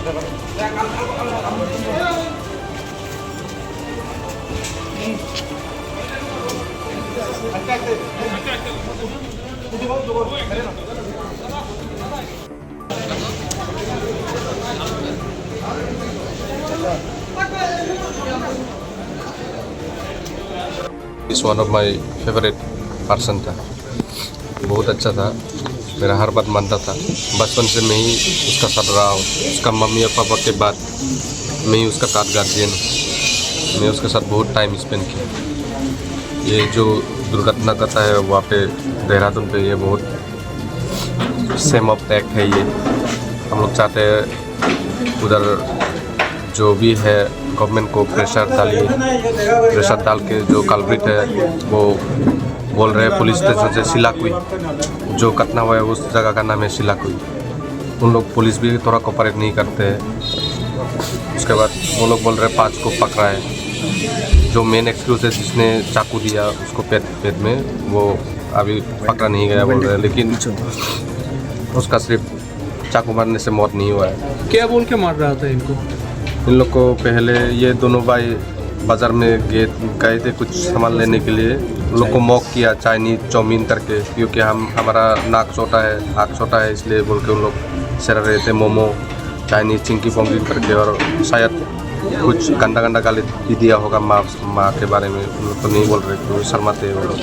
इस one of my favourite person था, बहुत अच्छा था, मेरा हर बात मानता था। बचपन से मैं ही उसका साथ रहा हूँ। उसका मम्मी और पापा के बाद मैं ही उसका थर्ड गार्जियन हूँ। मैं उसके साथ बहुत टाइम स्पेंड किया। ये जो दुर्घटना करता है वहाँ पे देहरादून पे, ये बहुत सेम ऑफ एक्ट है। ये हम लोग चाहते हैं उधर जो भी है गवर्नमेंट को प्रेशर डालिए, प्रेशर डाल के जो कल्प्रिट है वो बोल रहे हैं पुलिस स्टेशन से सिलाकुई, जो घटना हुआ है उस जगह का नाम है सिलाकुई। उन लोग पुलिस भी थोड़ा कोऑपरेट नहीं करते हैं। उसके बाद वो लोग बोल रहे हैं 5 को पकड़ा है। जो मेन एक्सक्यूज है जिसने चाकू दिया उसको पेट में, वो अभी पकड़ा नहीं गया बोल रहे हैं, लेकिन उसका सिर्फ चाकू मारने से मौत नहीं हुआ है। क्या बोल के मार रहा था इनको? इन लोग को पहले ये दोनों भाई बाज़ार में गए थे कुछ सामान लेने के लिए। उन लोग को मॉक किया चाइनीज चाउमीन करके, क्योंकि हमारा नाक छोटा है, आँख छोटा है, इसलिए बोल के उन लोग शर रहे थे मोमो चाइनीज चिंकी पोंगी करके। और शायद कुछ गंदा गंदा गाली दिया होगा माँ के बारे में। उन लोग तो नहीं बोल रहे थे, शर्माते वो लोग।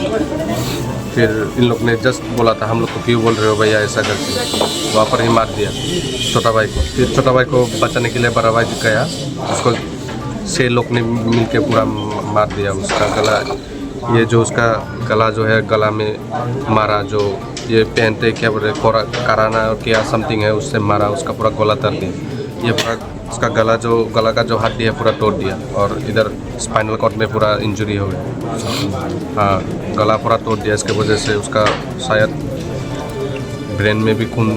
फिर इन लोग ने जस्ट बोला था हम लोग को क्यों बोल रहे हो भैया ऐसा करके, वहाँ पर ही मार दिया छोटा भाई को। फिर छोटा भाई को बचाने के लिए बड़ा भाई गया, उसको 6 लोग ने मिल के पूरा मार दिया। उसका गला, ये जो उसका गला जो है, गला में मारा, जो ये पहनते क्या बोल रहे कराना क्या समथिंग है, उससे मारा, उसका पूरा गला तोड़ दिया। ये पूरा उसका गला का जो हड्डी है पूरा तोड़ दिया, और इधर स्पाइनल कॉर्ड में पूरा इंजरी हो गया। हाँ, गला पूरा तोड़ दिया। इसके वजह से उसका शायद ब्रेन में भी खून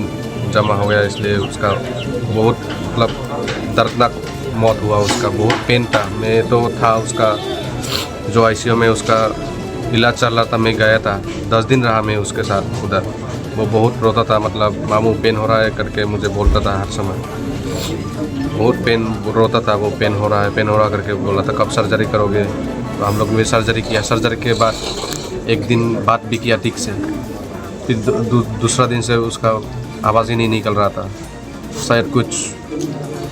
जमा हो गया, इसलिए उसका बहुत मतलब दर्दनाक मौत हुआ। उसका बहुत पेन था। मैं तो था उसका जो आईसीयू में उसका इलाज चल रहा था, मैं गया था, 10 दिन रहा मैं उसके साथ उधर। वो बहुत रोता था, मतलब मामू पेन हो रहा है करके मुझे बोलता था हर समय। बहुत पेन रोता था, वो पेन हो रहा करके बोला था कब सर्जरी करोगे। तो हम लोग भी सर्जरी किया। सर्जरी के बाद एक दिन बात भी किया ठीक से, फिर दूसरा दिन से उसका आवाज़ ही नहीं निकल रहा था। शायद कुछ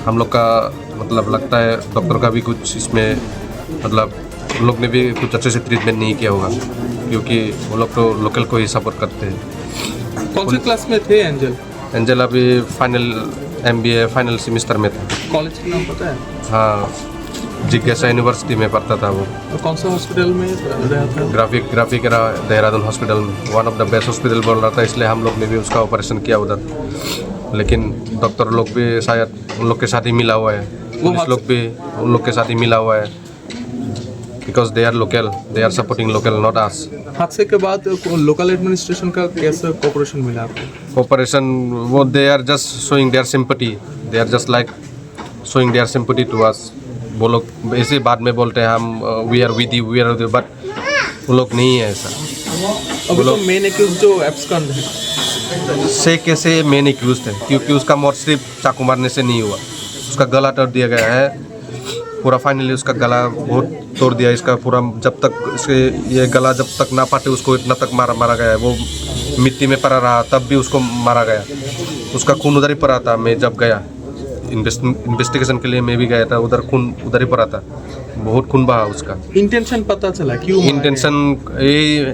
हम लोग का मतलब लगता है डॉक्टर का भी कुछ इसमें मतलब उन लोग ने भी कुछ अच्छे से ट्रीटमेंट नहीं किया होगा, क्योंकि वो लोग तो लोकल को ही सपोर्ट करते हैं। कौन से क्लास में थे एंजल? एंजल अभी फाइनल MBA फाइनल सेमेस्टर में था। कॉलेज का नाम पता है? हाँ, जिज्ञासा यूनिवर्सिटी में पढ़ता था वो। और कौन सा हॉस्पिटल में रहा था? ग्राफिक देहरादून हॉस्पिटल में, one of the best hospital बोल रहा था, इसलिए हम लोग ने भी उसका ऑपरेशन किया उधर। लेकिन डॉक्टर लोग भी शायद उन लोग के साथ ही मिला हुआ है, पुलिस लोग भी उन लोग के साथ ही मिला हुआ है, because they are local, they are supporting local, not us. हादसे के बाद लोकल एडमिनिस्ट्रेशन का कैसा कोऑपरेशन मिला आपको? कोऑपरेशन, वो they are just showing their sympathy, they are just like showing their sympathy to us. वो लोग ऐसे बाद में बोलते हैं हम we are with you, but वो लोग नहीं है ऐसा। अब वो मेन एक्यूज जो एब्सकॉन्ड है से कैसे मेन एक्यूज है, क्योंकि उसका मौत सिर्फ चाकू मारने से नहीं हुआ, उसका गला तोड़ दिया गया है पूरा। फाइनली उसका गला बहुत तोड़ दिया इसका पूरा। जब तक इसके ये गला जब तक ना फाटे उसको इतना तक मारा गया है। वो मिट्टी में पड़ा रहा तब भी उसको मारा गया। उसका खून उधर ही पड़ा था। मैं जब गया इन्वेस्टिगेशन के लिए, मैं भी गया था उधर, खून उधर ही पड़ा था, बहुत खून बहा उसका। इंटेंशन पता चला क्यों? इंटेंशन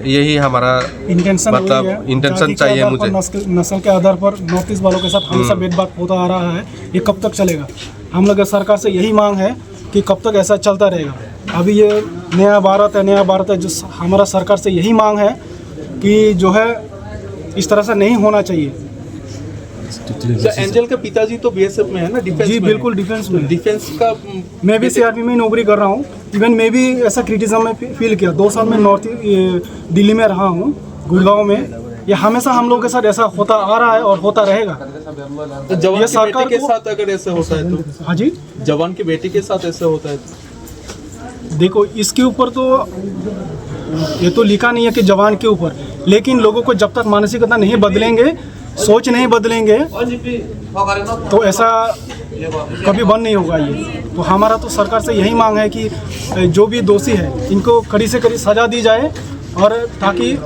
यही हमारा इंटेंशन मतलब इंटेंशन चाहिए मुझे। नस्ल के आधार पर नॉर्थ ईस्ट वालों के साथ हमेशा भेदभाव होता आ रहा है। ये कब तक चलेगा? हम लोग सरकार से यही मांग है कि कब तक ऐसा चलता रहेगा। अभी ये नया भारत है, जो हमारा सरकार से यही मांग है कि जो है इस तरह से नहीं होना चाहिए। एंजल के पिताजी तो BSF में है ना, डिफेंस जी में? बिल्कुल डिफेंस में। डिफेंस का मैं भी CRP में नौकरी कर रहा हूँ। इवन मैं भी ऐसा क्रिटिसिज्म में फील किया। 2 साल में दिल्ली में रहा हूँ, गुड़गांव में। ये हमेशा हम लोग के साथ ऐसा होता आ रहा है और होता रहेगा। तो जवान की बेटी के साथ अगर ऐसा होता है तो? हाँ जी, जवान की बेटी के साथ ऐसा होता है तो? देखो इसके ऊपर तो ये तो लिखा नहीं है कि जवान के ऊपर, लेकिन लोगों को जब तक मानसिकता नहीं बदलेंगे, सोच नहीं बदलेंगे तो ऐसा कभी बंद नहीं होगा ये। तो हमारा तो सरकार से यही मांग है कि जो भी दोषी है इनको कड़ी से कड़ी सज़ा दी जाए, और ताकि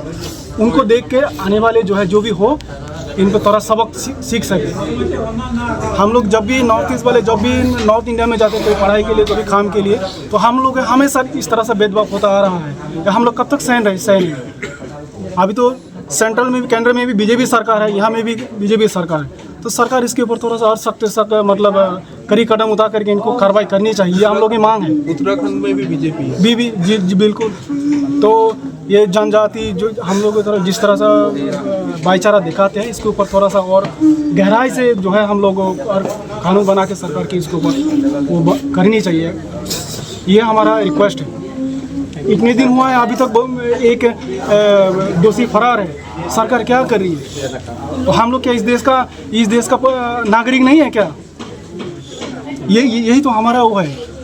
उनको देख के आने वाले जो है जो भी हो इन पर थोड़ा सबक सीख सके। हम लोग जब भी नॉर्थ ईस्ट वाले जब भी नॉर्थ इंडिया में जाते थे पढ़ाई के लिए कभी काम के लिए, तो हम लोग हमेशा इस तरह से भेदभाव होता आ रहा है। हम लोग कब तक सहन रहे। अभी तो सेंट्रल में भी केंद्र में भी बीजेपी सरकार है, यहाँ में भी बीजेपी सरकार है, तो सरकार इसके ऊपर थोड़ा सा और सख्त मतलब कड़ी कदम उठा करके इनको कार्रवाई करनी चाहिए। हम लोग की मांग है। उत्तराखंड में भी बीजेपी जी बिल्कुल। तो ये जनजाति जो हम लोग जिस तरह से भाईचारा दिखाते हैं इसके ऊपर थोड़ा सा और गहराई से जो है हम लोग और कानून बना के सरकार की इसके ऊपर वो करनी चाहिए। ये हमारा रिक्वेस्ट है। इतने दिन हुआ है अभी तक एक दोषी फरार है, सरकार क्या कर रही है? तो हम लोग क्या इस देश का नागरिक नहीं है क्या? यही तो हमारा वो है।